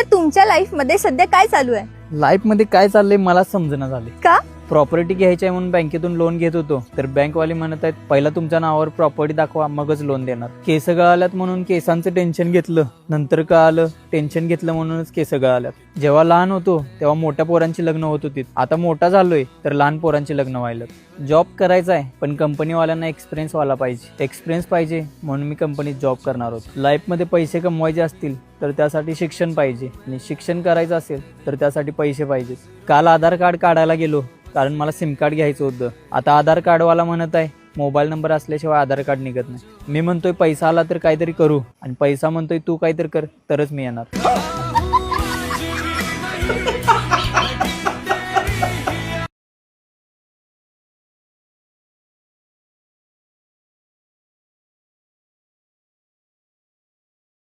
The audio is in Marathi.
तर तुमच्या लाईफ मध्ये सध्या काय चालू आहे? लाईफ मध्ये काय चाललंय मला समजणं झाले. का? प्रॉपर्टी घ्यायची आहे म्हणून बँकेतून लोन घेत होतो, तर बँकवाले म्हणत आहेत पहिला तुमच्या नावावर प्रॉपर्टी दाखवा मगच लोन देणार. केस गळाल्यात म्हणून केसांचं टेन्शन घेतलं, नंतर कळालं टेन्शन घेतलं म्हणूनच केस गळाल्यात. जेव्हा लहान होतो तेव्हा मोठ्या पोरांची लग्न होत होती, आता मोठा झालोय तर लहान पोरांची लग्न व्हायला. जॉब करायचा आहे पण कंपनीवाल्यांना एक्सपिरियन्स वाला पाहिजे. एक्सपिरियन्स पाहिजे म्हणून मी कंपनीत जॉब करणार होतो. लाईफमध्ये पैसे कमवायचे असतील तर त्यासाठी शिक्षण पाहिजे, आणि शिक्षण करायचं असेल तर त्यासाठी पैसे पाहिजे. काल आधार कार्ड काढायला गेलो कारण मला सिम कार्ड घ्यायचं होतं. आता आधार कार्डवाला म्हणत आहे मोबाईल नंबर असल्याशिवाय आधार कार्ड निघत नाही. मी म्हणतोय पैसा आला तर काहीतरी करू, आणि पैसा म्हणतोय तू काहीतरी कर तरच मी येणार.